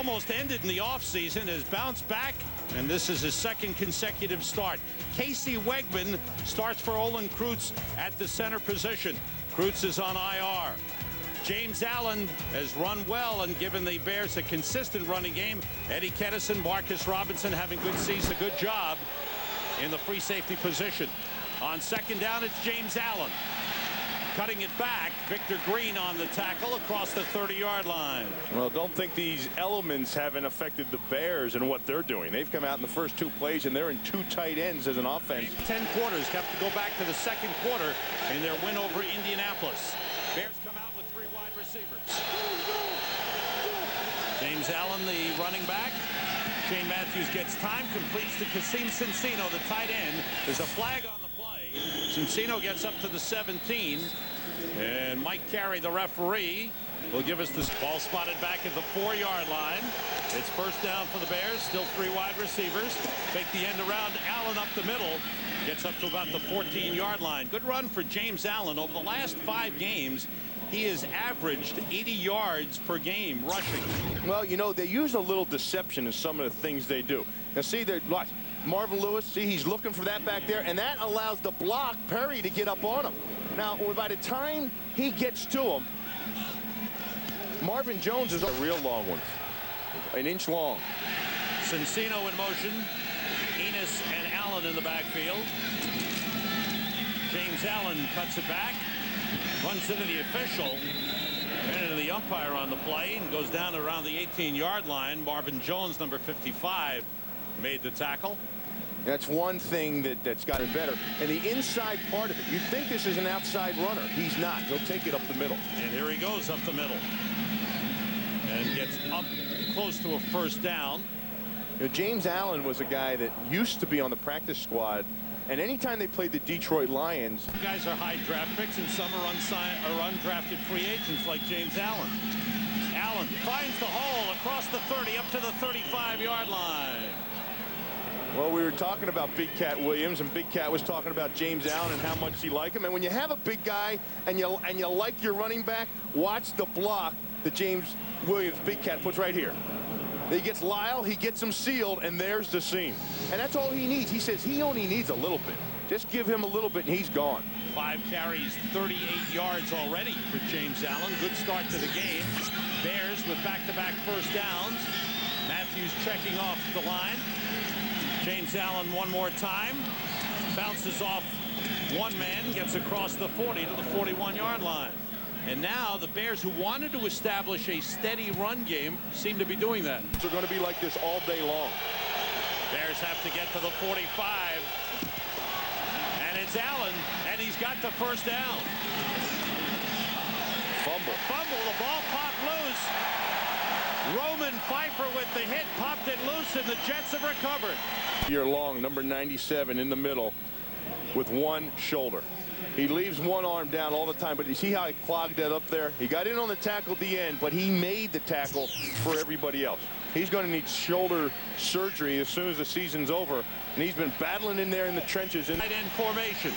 almost ended in the offseason has bounced back, and this is his second consecutive start. Casey Wegman starts for Olin Kreutz at the center position. Kreutz is on IR. James Allen has run well and given the Bears a consistent running game. Eddie Kettison, Marcus Robinson having good season, a good job in the free safety position. On second down, it's James Allen. Cutting it back, Victor Green on the tackle across the 30-yard line. Well, don't think these elements haven't affected the Bears and what they're doing. They've come out in the first two plays, and they're in two tight ends as an offense. 10 quarters, have to go back to the second quarter in their win over Indianapolis. Bears come out with 3 wide receivers. James Allen, the running back. Shane Matthews gets time, completes to Kasim Cincino, the tight end. There's a flag on the play. Cincino gets up to the 17. And Mike Carey, the referee, will give us this ball spotted back at the 4-yard line. It's first down for the Bears. Still 3 wide receivers. Take the end around. Allen up the middle. Gets up to about the 14-yard line. Good run for James Allen. Over the last 5 games, he has averaged 80 yards per game rushing. Well, you know, they use a little deception in some of the things they do. Now, see, they're watch Marvin Lewis. See, he's looking for that back there, and that allows the block Perry to get up on him. Now, by the time he gets to him, Marvin Jones is a real long one, an inch long. Cincino in motion. Enos and Allen in the backfield. James Allen cuts it back. Runs into the official and into the umpire on the play and goes down around the 18-yard line. Marvin Jones, number 55, made the tackle. That's one thing that's gotten better. And the inside part of it, you'd think this is an outside runner. He's not. He'll take it up the middle. And here he goes up the middle. And gets up close to a first down. You know, James Allen was a guy that used to be on the practice squad. And anytime they played the Detroit Lions. Guys are high draft picks, and some are undrafted free agents like James Allen. Allen finds the hole across the 30 up to the 35-yard line. Well, we were talking about Big Cat Williams, and Big Cat was talking about James Allen and how much he liked him. And when you have a big guy and you like your running back, watch the block that James Williams, Big Cat, puts right here. He gets Lyle, he gets him sealed, and there's the seam. And that's all he needs. He says he only needs a little bit. Just give him a little bit, and he's gone. 5 carries, 38 yards already for James Allen. Good start to the game. Bears with back-to-back first downs. Matthews checking off the line. James Allen one more time. Bounces off one man, gets across the 40 to the 41-yard line. And now the Bears, who wanted to establish a steady run game, seem to be doing that. They're going to be like this all day long. Bears have to get to the 45. And it's Allen, and he's got the first down. Fumble. The ball popped loose. Roman Pfeiffer with the hit, popped it loose, and the Jets have recovered. Year long, number 97 in the middle with one shoulder. He leaves one arm down all the time, but you see how he clogged that up there? He got in on the tackle at the end, but he made the tackle for everybody else. He's going to need shoulder surgery as soon as the season's over, and he's been battling in there in the trenches. Tight end formation.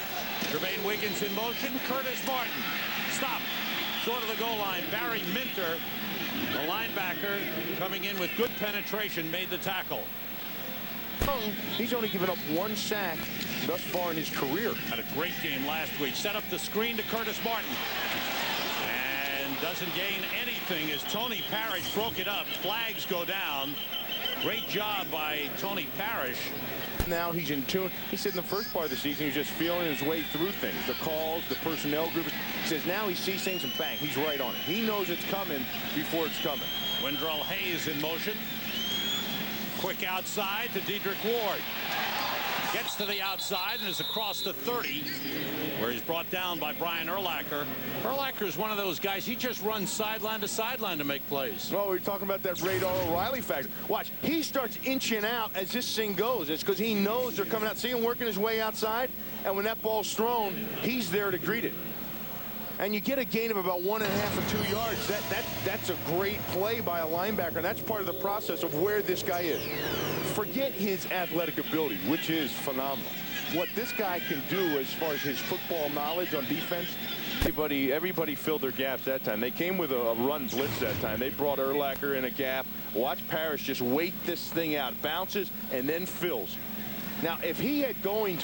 Jermaine Wiggins in motion. Curtis Martin. Stop. Short of the goal line. Barry Minter, the linebacker, coming in with good penetration, made the tackle. He's only given up 1 sack thus far in his career. Had a great game last week. Set up the screen to Curtis Martin. And doesn't gain anything as Tony Parrish broke it up. Flags go down. Great job by Tony Parrish. Now he's in tune. He said in the first part of the season, he was just feeling his way through things. The calls, the personnel group. He says now he sees things and bang, he's right on it. He knows it's coming before it's coming. Wendell Hayes in motion. Quick outside to Dedrick Ward. Gets to the outside and is across the 30, where he's brought down by Brian Urlacher. Urlacher is one of those guys, he just runs sideline to sideline to make plays. Well, we're talking about that Radar O'Reilly factor. Watch, he starts inching out as this thing goes. It's because he knows they're coming out. See him working his way outside, and when that ball's thrown, he's there to greet it. And you get a gain of about 1.5 or 2 yards. That's a great play by a linebacker. And that's part of the process of where this guy is. Forget his athletic ability, which is phenomenal. What this guy can do as far as his football knowledge on defense, Everybody filled their gaps that time. They came with a run blitz that time. They brought Urlacher in a gap. Watch Parrish just wait this thing out, bounces, and then fills. Now, if he had gone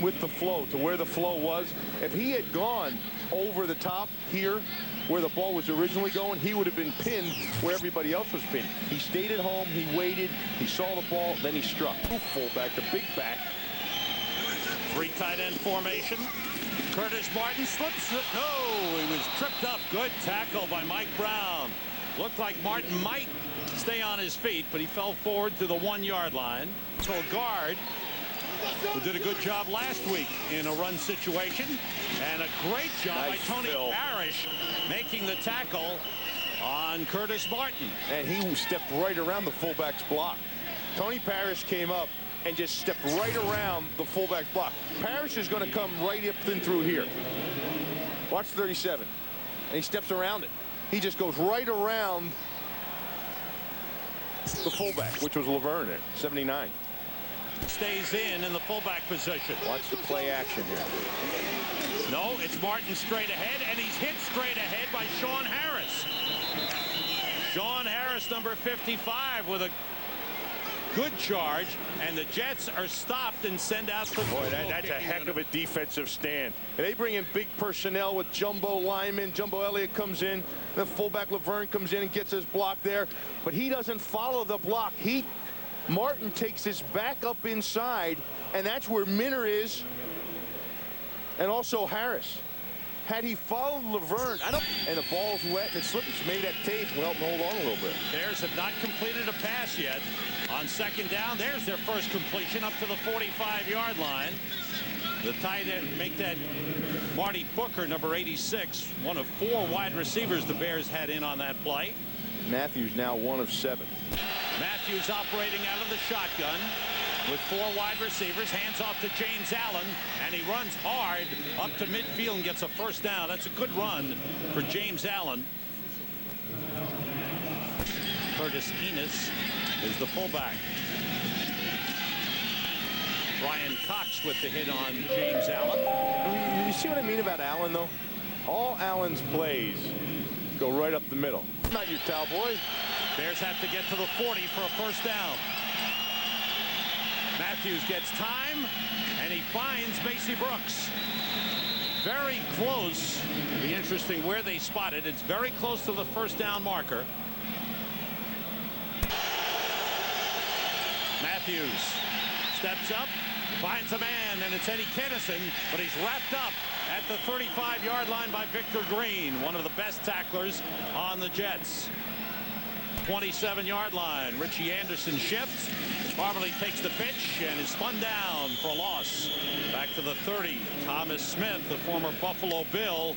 with the flow to where the flow was, if he had gone over the top here where the ball was originally going, he would have been pinned where everybody else was pinned. He stayed at home, he waited, he saw the ball, then he struck. Fullback, the big back. 3 tight end formation. Curtis Martin slips it. No, he was tripped up. Good tackle by Mike Brown. Looked like Martin might stay on his feet, but he fell forward to the 1-yard line. So guard, who did a good job last week in a run situation, and a great job by Tony Parrish making the tackle on Curtis Martin. And he stepped right around the fullback's block. Tony Parrish came up and just stepped right around the fullback block. Parrish is going to come right up and through here. Watch 37. And he steps around it. He just goes right around the fullback, which was Laverne at 79. Stays in the fullback position. Watch the play action here. No, it's Martin straight ahead, and he's hit straight ahead by Sean Harris. Sean Harris, number 55, with a good charge, and the Jets are stopped and send out the boy. That's a heck of a defensive stand. And they bring in big personnel with jumbo linemen. Jumbo Elliott comes in, the fullback Laverne comes in and gets his block there, but he doesn't follow the block. Martin takes his back up inside, and that's where Minner is, and also Harris. Had he followed Laverne, and the ball's wet and it's slipping, so maybe that tape will help him hold on a little bit. Bears have not completed a pass yet. On second down, there's their first completion up to the 45-yard line. The tight end make that Marty Booker, number 86, one of 4 wide receivers the Bears had in on that play. Matthews now 1 of 7. Matthews operating out of the shotgun with 4 wide receivers, hands off to James Allen, and he runs hard up to midfield and gets a first down. That's a good run for James Allen. Curtis Enos is the fullback. Brian Cox with the hit on James Allen. You see what I mean about Allen, though? All Allen's plays go right up the middle. Not your cowboy. Bears have to get to the 40 for a first down. Matthews gets time, and he finds Macy Brooks. Very close. It'll be interesting where they spot it. It's very close to the first down marker. Matthews steps up, finds a man, and it's Eddie Kennison, but he's wrapped up at the 35-yard line by Victor Green, one of the best tacklers on the Jets. 27-yard line. Richie Anderson shifts. Parmalee takes the pitch and is spun down for a loss. Back to the 30. Thomas Smith, the former Buffalo Bill,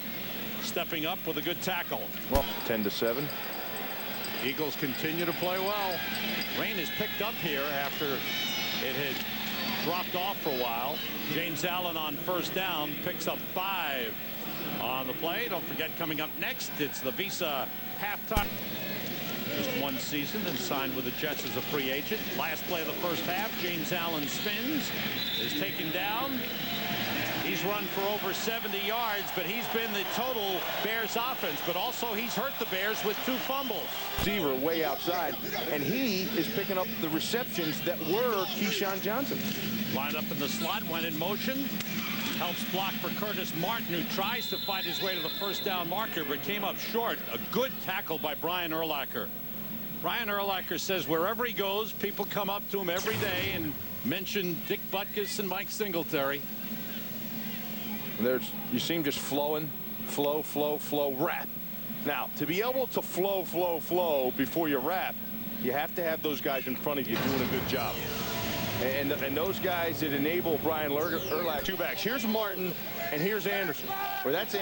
stepping up with a good tackle. Well, 10-7. Eagles continue to play well. Rain is picked up here after it had dropped off for a while. James Allen on first down picks up 5 on the play. Don't forget, coming up next, it's the Visa halftime. Just 1 season and signed with the Jets as a free agent. Last play of the first half, James Allen spins, is taken down. He's run for over 70 yards, but he's been the total Bears offense, but also he's hurt the Bears with 2 fumbles. Receiver way outside, and he is picking up the receptions that were Keyshawn Johnson. Lined up in the slot, went in motion. Helps block for Curtis Martin, who tries to fight his way to the first down marker, but came up short. A good tackle by Brian Urlacher. Brian Urlacher says wherever he goes, people come up to him every day and mention Dick Butkus and Mike Singletary. You see him just flowing, flow, wrap. Now, to be able to flow before you wrap, you have to have those guys in front of you doing a good job. And those guys that enable Brian Urlacher. 2 backs. Here's Martin, and here's Anderson. Or that's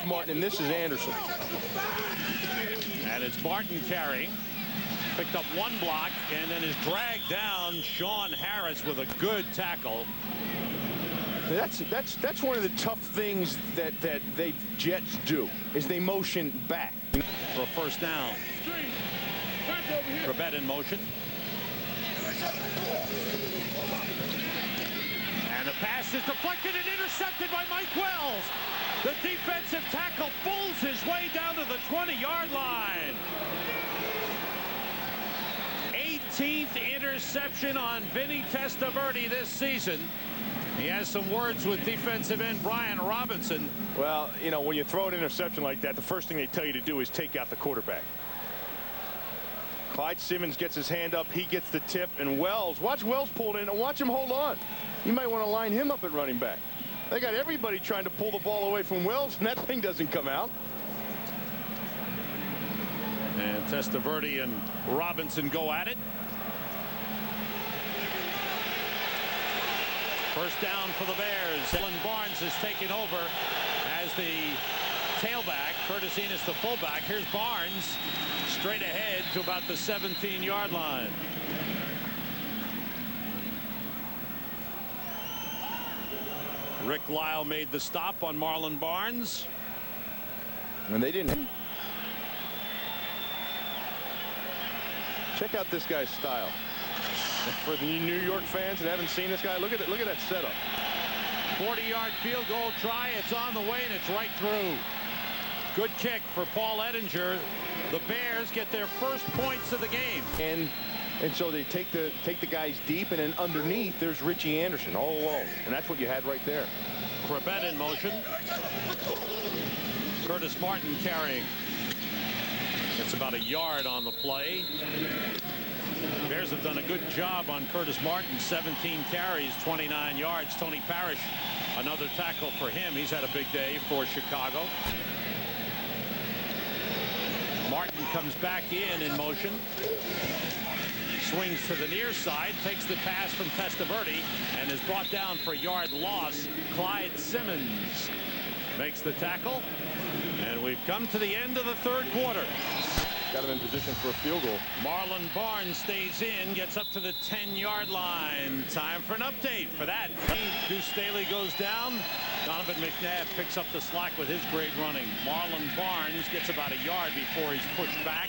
Martin, and this is Anderson. And it's Martin carrying. Picked up 1 block, and then is dragged down. Sean Harris with a good tackle. That's one of the tough things that they Jets do, is they motion back. For a first down. Corbett in motion. And the pass is deflected and intercepted by Mike Wells. The defensive tackle pulls his way down to the 20-yard line. 18th interception on Vinny Testaverde this season. He has some words with defensive end Brian Robinson. Well, you know, when you throw an interception like that, the first thing they tell you to do is take out the quarterback. Clyde Simmons gets his hand up. He gets the tip. And Wells, watch Wells pull in and watch him hold on. You might want to line him up at running back. They got everybody trying to pull the ball away from Wells, and that thing doesn't come out. And Testaverde and Robinson go at it. First down for the Bears. Dylan Barnes has taken over as the tailback. Curtis Enos the fullback. Here's Barnes straight ahead to about the 17-yard line. Rick Lyle made the stop on Marlon Barnes. And they didn't. Check out this guy's style. For the New York fans that haven't seen this guy, look at that setup. 40-yard field goal try. It's on the way, and it's right through. Good kick for Paul Ettinger. The Bears get their first points of the game. And so they take the guys deep, and then underneath there's Richie Anderson all alone, and that's what you had right there. Corbett in motion. Curtis Martin carrying. It's about a yard on the play. Bears have done a good job on Curtis Martin. 17 carries, 29 yards. Tony Parrish, another tackle for him. He's had a big day for Chicago. Martin comes back in motion. Swings to the near side, takes the pass from Testaverde, and is brought down for yard loss. Clyde Simmons makes the tackle, and we've come to the end of the third quarter. Got him in position for a field goal. Marlon Barnes stays in, gets up to the 10-yard line. Time for an update for that. Deuce Staley goes down. Donovan McNabb picks up the slack with his great running. Marlon Barnes gets about a yard before he's pushed back.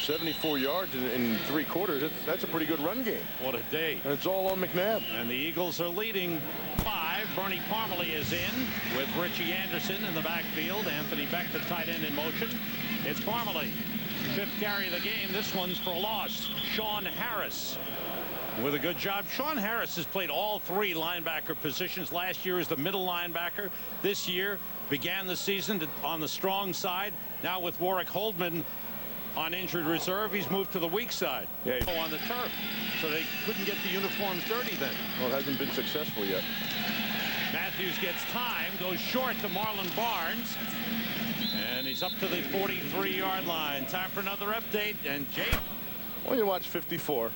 74 yards in 3 quarters. That's a pretty good run game. What a day. And it's all on McNabb. And the Eagles are leading 5. Bernie Parmalee is in with Richie Anderson in the backfield. Anthony Beck, the tight end, in motion. It's Parmalee. 5th carry of the game. This one's for a loss. Sean Harris with a good job. Sean Harris has played all 3 linebacker positions. Last year as the middle linebacker. This year began the season on the strong side. Now with Warwick Holdman on injured reserve, he's moved to the weak side. Yeah. On the turf, so they couldn't get the uniforms dirty then. Well, it hasn't been successful yet. Matthews gets time, goes short to Marlon Barnes, and he's up to the 43-yard line. Time for another update. And Jay, Well, you watch 54,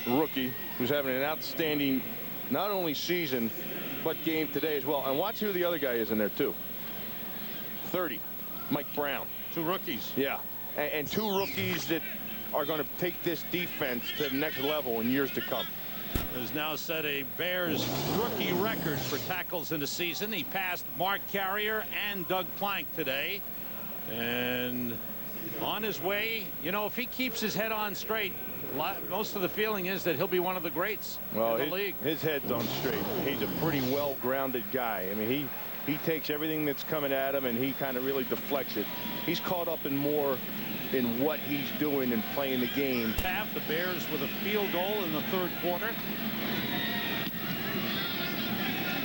rookie, who's having an outstanding not only season but game today as well. And watch who the other guy is in there too. 30, Mike Brown. 2 rookies. Yeah. And 2 rookies that are going to take this defense to the next level in years to come. Has now set a Bears rookie record for tackles in the season. He passed Mark Carrier and Doug Plank today. And on his way, you know, if he keeps his head on straight, most of the feeling is that he'll be one of the greats in the league. His head's on straight. He's a pretty well-grounded guy. I mean, he takes everything that's coming at him and he kind of really deflects it. He's caught up in more in what he's doing and playing the game. Half the Bears with a field goal in the third quarter.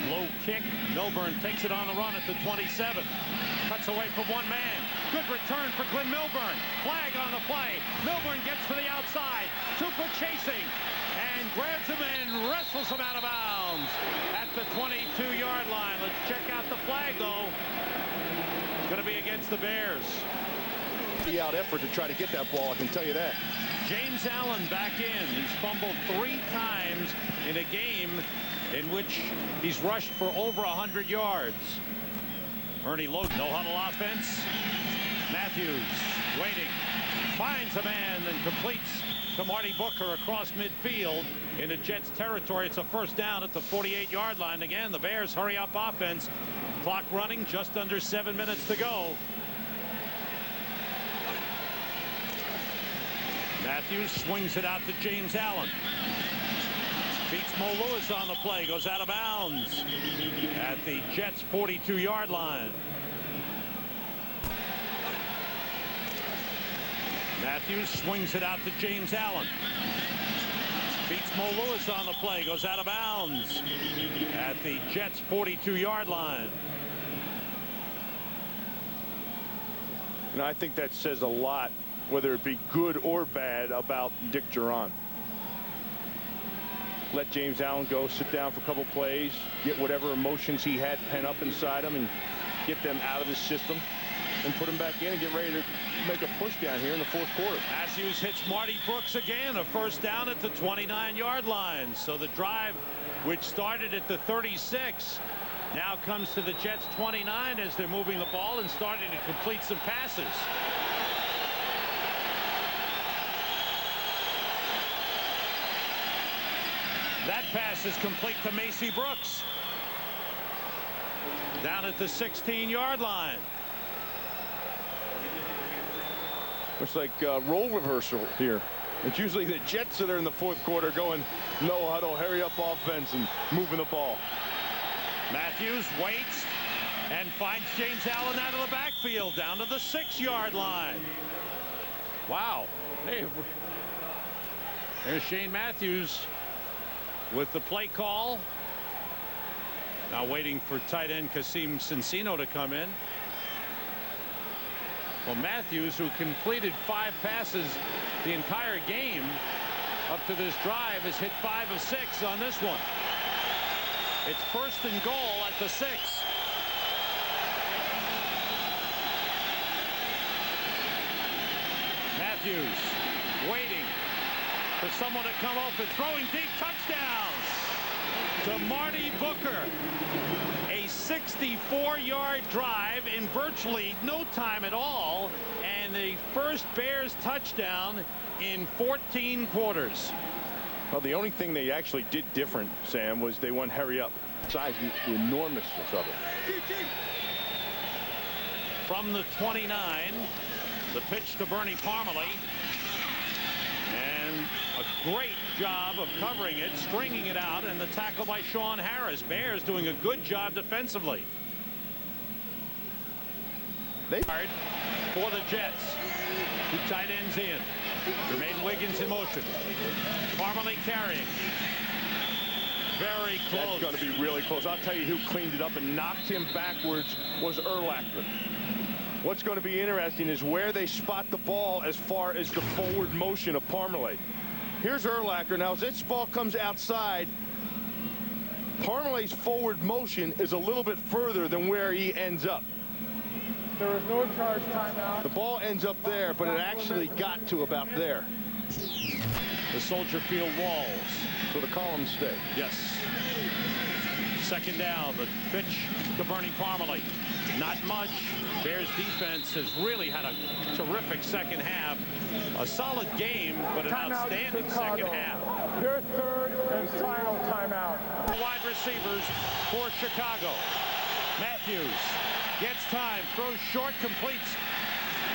Low kick. Milburn takes it on the run at the 27. Cuts away from one man. Good return for Glenn Milburn. Flag on the play. Milburn gets to the outside. Tupa chasing and grabs him and wrestles him out of bounds at the 22-yard line. Let's check out the flag, though. It's going to be against the Bears. Out effort to try to get that ball, I can tell you that. James Allen back in. He's fumbled 3 times in a game in which he's rushed for over 100 yards. Ernie Logan, no huddle offense. Matthews waiting, finds a man and completes to Marty Booker across midfield into Jets territory. It's a first down at the 48-yard line. Again, the Bears hurry up offense. Clock running, just under 7 minutes to go. Matthews swings it out to James Allen. Beats Mo Lewis on the play. Goes out of bounds at the Jets' 42-yard line. Matthews swings it out to James Allen. Beats Mo Lewis on the play. Goes out of bounds at the Jets' 42-yard line. You know, I think that says a lot, whether it be good or bad, about Dick Duran. Let James Allen go, sit down for a couple plays, get whatever emotions he had pent up inside him and get them out of the system and put them back in and get ready to make a push down here in the fourth quarter. Matthews hits Marty Brooks again, a first down at the 29-yard line. So the drive, which started at the 36, now comes to the Jets' 29 as they're moving the ball and starting to complete some passes. That pass is complete to Macy Brooks. Down at the 16-yard line. Looks like role reversal here. It's usually the Jets that are in the fourth quarter going no huddle, hurry up offense and moving the ball. Matthews waits and finds James Allen out of the backfield down to the 6-yard line. Wow. Hey, there's Shane Matthews with the play call. Now waiting for tight end Kasim Cincino to come in. Well, Matthews, who completed 5 passes the entire game up to this drive, has hit 5 of 6 on this one. It's first and goal at the 6. Matthews waiting for someone to come open, throwing deep, touchdown to Marty Booker. A 64-yard drive in virtually no time at all, and the first Bears touchdown in 14 quarters. Well, the only thing they actually did different, Sam, was they went hurry up. Besides the enormousness of it. From the 29, the pitch to Bernie Parmalee. And a great job of covering it, stringing it out, and the tackle by Sean Harris. Bears doing a good job defensively. They for the Jets. 2 tight ends in. Jermaine Wiggins in motion. Parmalee carrying. Very close. That's going to be really close. I'll tell you who cleaned it up and knocked him backwards was Urlacher. What's going to be interesting is where they spot the ball as far as the forward motion of Parmalee. Here's Urlacher. Now, as this ball comes outside, Parmalee's forward motion is a little bit further than where he ends up. There was no charge timeout. The ball ends up there, but it actually got to about there. The Soldier Field walls. So the columns stay. Yes. Second down, the pitch to Bernie Parmalee. Not much. Bears defense has really had a terrific second half. A solid game, but an outstanding second half. Your third and final timeout. Wide receivers for Chicago. Matthews gets time, throws short, completes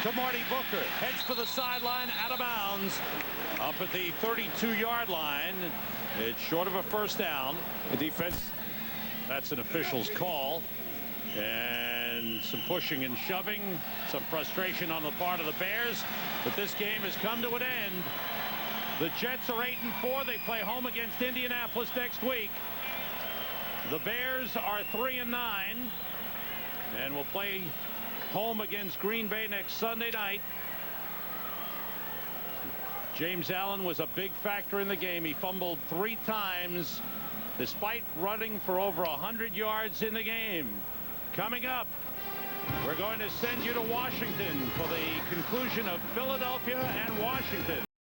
to Marty Booker. Heads for the sideline, out of bounds. Up at the 32-yard line. It's short of a first down. The defense. That's an official's call. And some pushing and shoving, some frustration on the part of the Bears. But this game has come to an end. The Jets are 8-4. They play home against Indianapolis next week. The Bears are 3-9. And will play home against Green Bay next Sunday night. James Allen was a big factor in the game. He fumbled 3 times despite running for over 100 yards in the game. Coming up, we're going to send you to Washington for the conclusion of Philadelphia and Washington.